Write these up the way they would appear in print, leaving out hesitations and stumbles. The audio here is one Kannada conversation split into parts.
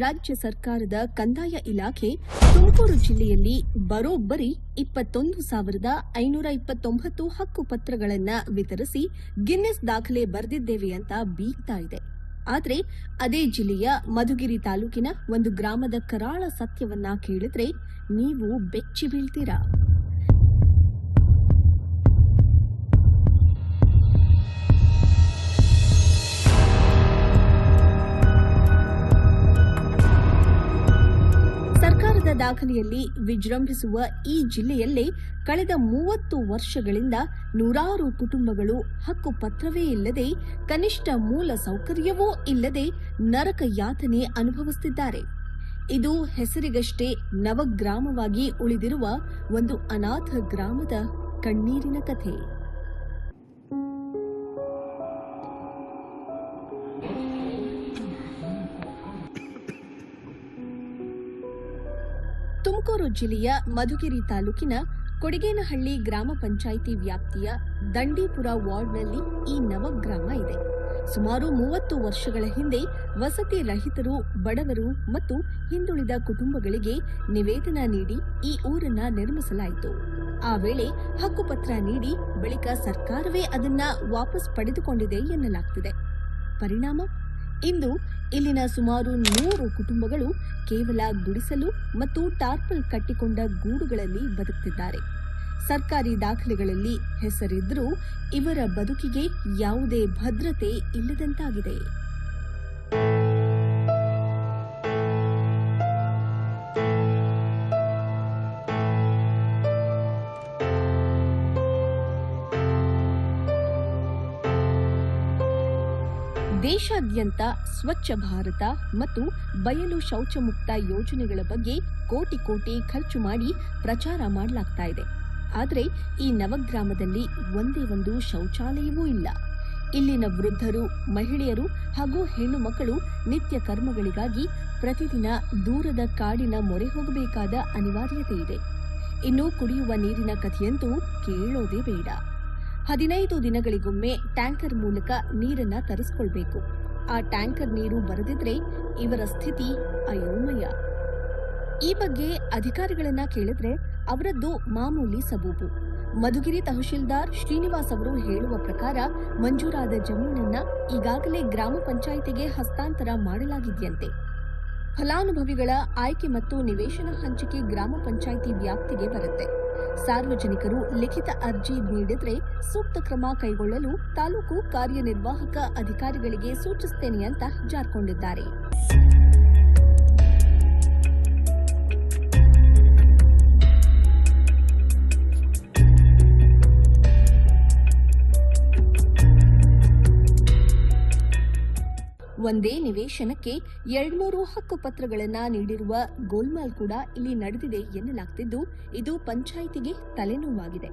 ರಾಜ್ಯ ಸರ್ಕಾರದ ಕಂದಾಯ ಇಲಾಖೆ ತುಮಕೂರು ಜಿಲ್ಲೆಯಲ್ಲಿ ಬರೋಬ್ಬರಿ 21,529 ಹಕ್ಕು ಪತ್ರಗಳನ್ನು ವಿತರಿಸಿ ಗಿನ್ನೆಸ್ ದಾಖಲೆ ಬರೆದಿದ್ದೇವೆ ಅಂತ ಬೀಗ್ತಾ ಇದೆ. ಆದರೆ ಅದೇ ಜಿಲ್ಲೆಯ ಮಧುಗಿರಿ ತಾಲೂಕಿನ ಒಂದು ಗ್ರಾಮದ ಕರಾಳ ಸತ್ಯವನ್ನ ಕೇಳಿದ್ರೆ ನೀವು ಬೆಚ್ಚಿ ಬೀಳ್ತೀರಾ. ಸರ್ಕಾರದ ದಾಖಲೆಯಲ್ಲಿ ವಿಜೃಂಭಿಸುವ ಈ ಜಿಲ್ಲೆಯಲ್ಲೇ ಕಳೆದ 30 ವರ್ಷಗಳಿಂದ ನೂರಾರು ಕುಟುಂಬಗಳು ಹಕ್ಕು ಪತ್ರವೇ ಇಲ್ಲದೆ ಕನಿಷ್ಠ ಮೂಲ ಸೌಕರ್ಯವೂ ಇಲ್ಲದೆ ನರಕ ಯಾತನೆ ಅನುಭವಿಸುತ್ತಿದ್ದಾರೆ. ಇದು ಹೆಸರಿಗಷ್ಟೇ ನವಗ್ರಾಮವಾಗಿ ಉಳಿದಿರುವ ಒಂದು ಅನಾಥ ಗ್ರಾಮದ ಕಣ್ಣೀರಿನ ಕಥೆ. ತುಮಕೂರು ಜಿಲ್ಲೆಯ ಮಧುಗಿರಿ ತಾಲೂಕಿನ ಕೊಡಿಗೇನಹಳ್ಳಿ ಗ್ರಾಮ ಪಂಚಾಯಿತಿ ವ್ಯಾಪ್ತಿಯ ದಂಡೀಪುರ ವಾರ್ಡ್ನಲ್ಲಿ ಈ ನವಗ್ರಾಮ ಇದೆ. ಸುಮಾರು 30 ವರ್ಷಗಳ ಹಿಂದೆ ವಸತಿ ರಹಿತರು, ಬಡವರು ಮತ್ತು ಹಿಂದುಳಿದ ಕುಟುಂಬಗಳಿಗೆ ನಿವೇದನ ನೀಡಿ ಈ ಊರನ್ನ ನಿರ್ಮಿಸಲಾಯಿತು. ಆ ವೇಳೆ ಹಕ್ಕುಪತ್ರ ನೀಡಿ ಬಳಿಕ ಸರ್ಕಾರವೇ ಅದನ್ನ ವಾಪಸ್ ಪಡೆದುಕೊಂಡಿದೆ ಎನ್ನಲಾಗ್ತಿದೆ. ಪರಿಣಾಮ ಇಂದು ಇಲ್ಲಿನ ಸುಮಾರು 100 ಕುಟುಂಬಗಳು ಕೇವಲ ಗುಡಿಸಲು ಮತ್ತು ಟಾರ್ಪಲ್ ಕಟ್ಟಿಕೊಂಡ ಗೂಡುಗಳಲ್ಲಿ ಬದುಕುತ್ತಿದ್ದಾರೆ. ಸರ್ಕಾರಿ ದಾಖಲೆಗಳಲ್ಲಿ ಹೆಸರಿದ್ದರೂ ಇವರ ಬದುಕಿಗೆ ಯಾವುದೇ ಭದ್ರತೆ ಇಲ್ಲದಂತಾಗಿದೆ. ದೇಶಾದ್ಯಂತ ಸ್ವಚ್ಛ ಭಾರತ ಮತ್ತು ಬಯಲು ಶೌಚ ಮುಕ್ತ ಯೋಜನೆಗಳ ಬಗ್ಗೆ ಕೋಟಿ ಕೋಟಿ ಖರ್ಚು ಮಾಡಿ ಪ್ರಚಾರ ಮಾಡಲಾಗ್ತಾ ಇದೆ. ಆದರೆ ಈ ನವಗ್ರಾಮದಲ್ಲಿ ಒಂದೇ ಒಂದು ಶೌಚಾಲಯವೂ ಇಲ್ಲ. ಇಲ್ಲಿನ ವೃದ್ಧರು, ಮಹಿಳೆಯರು ಹಾಗೂ ಹೆಣ್ಣು ಮಕ್ಕಳು ನಿತ್ಯ ಕರ್ಮಗಳಿಗಾಗಿ ಪ್ರತಿದಿನ ದೂರದ ಕಾಡಿನ ಮೊರೆ ಹೋಗಬೇಕಾದ ಅನಿವಾರ್ಯತೆ ಇದೆ. ಇನ್ನು ಕುಡಿಯುವ ನೀರಿನ ಕಥೆಯಂತೂ ಕೇಳೋದೇ ಬೇಡ. 15 ದಿನಗಳಿಗೊಮ್ಮೆ ಟ್ಯಾಂಕರ್ ಮೂಲಕ ನೀರನ್ನ ತರಿಸಿಕೊಳ್ಬೇಕು. ಆ ಟ್ಯಾಂಕರ್ ನೀರು ಬರದಿದ್ರೆ ಇವರ ಸ್ಥಿತಿ ಅಯೋಮಯ. ಈ ಬಗ್ಗೆ ಅಧಿಕಾರಿಗಳನ್ನ ಕೇಳಿದ್ರೆ ಅವರದ್ದು ಮಾಮೂಲಿ ಸಬೂಬು. ಮಧುಗಿರಿ ತಹಶೀಲ್ದಾರ್ ಶ್ರೀನಿವಾಸ್ ಅವರು ಹೇಳುವ ಪ್ರಕಾರ ಮಂಜೂರಾದ ಜಮೀನನ್ನ ಈಗಾಗಲೇ ಗ್ರಾಮ ಪಂಚಾಯಿತಿಗೆ ಹಸ್ತಾಂತರ ಮಾಡಲಾಗಿದೆಯಂತೆ. ಫಲಾನುಭವಿಗಳ ಆಯ್ಕೆ ಮತ್ತು ನಿವೇಶನ ಹಂಚಿಕೆ ಗ್ರಾಮ ಪಂಚಾಯಿತಿ ವ್ಯಾಪ್ತಿಗೆ ಬರುತ್ತೆ. ಸಾರ್ವಜನಿಕರು ಲಿಖಿತ ಅರ್ಜಿ ನೀಡಿದ್ರೆ ಸೂಕ್ತ ಕ್ರಮ ಕೈಗೊಳ್ಳಲು ತಾಲೂಕು ಕಾರ್ಯನಿರ್ವಾಹಕ ಅಧಿಕಾರಿಗಳಿಗೆ ಸೂಚಿಸುತ್ತೇನೆ ಅಂತ ಜಾರ್ಕೊಂಡಿದ್ದಾರೆ. ಒಂದೇ ನಿವೇಶನಕ್ಕೆ 2-3 ಹಕ್ಕು ಪತ್ರಗಳನ್ನು ನೀಡಿರುವ ಗೋಲ್ಮಾಲ್ ಕೂಡ ಇಲ್ಲಿ ನಡೆದಿದೆ ಎನ್ನಲಾಗ್ತಿದ್ದು, ಇದು ಪಂಚಾಯಿತಿಗೆ ತಲೆನೋವಾಗಿದೆ.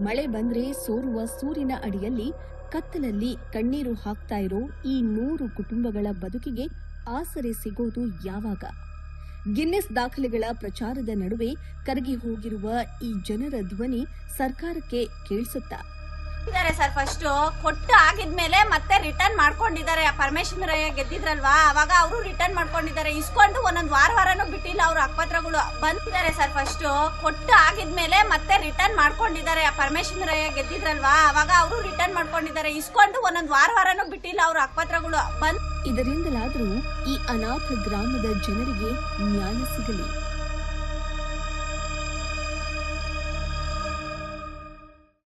ಮಳೆ ಬಂದ್ರೆ ಸೋರುವ ಸೂರಿನ ಅಡಿಯಲ್ಲಿ ಕತ್ತಲಲ್ಲಿ ಕಣ್ಣೀರು ಹಾಕ್ತಾ ಇರೋ ಈ 100 ಕುಟುಂಬಗಳ ಬದುಕಿಗೆ ಆಸರೆ ಸಿಗೋದು ಯಾವಾಗ? ಗಿನ್ನೆಸ್ ದಾಖಲೆಗಳ ಪ್ರಚಾರದ ನಡುವೆ ಕರಗಿ ಹೋಗಿರುವ ಈ ಜನರ ಧ್ವನಿ ಸರ್ಕಾರಕ್ಕೆ ಕೇಳಿಸುತ್ತಾ? ಸರ್, ಫಸ್ಟ್ ಕೊಟ್ಟು ಆಗಿದ್ಮೇಲೆ ಮತ್ತೆ ರಿಟರ್ನ್ ಮಾಡ್ಕೊಂಡಿದ್ದಾರೆ. ಪರಮೇಶ್ವರ ಗೆದ್ದಿದ್ರಲ್ವಾ, ಅವಾಗ ಅವರು ರಿಟರ್ನ್ ಮಾಡ್ಕೊಂಡಿದ್ದಾರೆ. ಇಸ್ಕೊಂಡು ಒಂದೊಂದು ವಾರನೂ ಬಿಟ್ಟಿಲ್ಲ. ಅವ್ರ ಹಕ್ಕುಪತ್ರಗಳು ಬಂದಿದ್ದಾರೆ ಸರ್. ಫಸ್ಟ್ ಕೊಟ್ಟು ಆಗಿದ್ಮೇಲೆ ಮತ್ತೆ ರಿಟರ್ನ್ ಮಾಡ್ಕೊಂಡಿದ್ದಾರೆ. ಪರಮೇಶ್ವರ ಗೆದ್ದಿದ್ರಲ್ವಾ, ಅವಾಗ ಅವರು ರಿಟರ್ನ್ ಮಾಡ್ಕೊಂಡಿದ್ದಾರೆ. ಇಸ್ಕೊಂಡು ಒಂದೊಂದು ವಾರನೂ ಬಿಟ್ಟಿಲ್ಲ. ಅವ್ರ ಹಕ್ಕುಪತ್ರಗಳು ಇದರಿಂದಲಾದರೂ ಈ ಅನಾಥ ಗ್ರಾಮದ ಜನರಿಗೆ ನ್ಯಾಯ ಸಿಗಲಿ.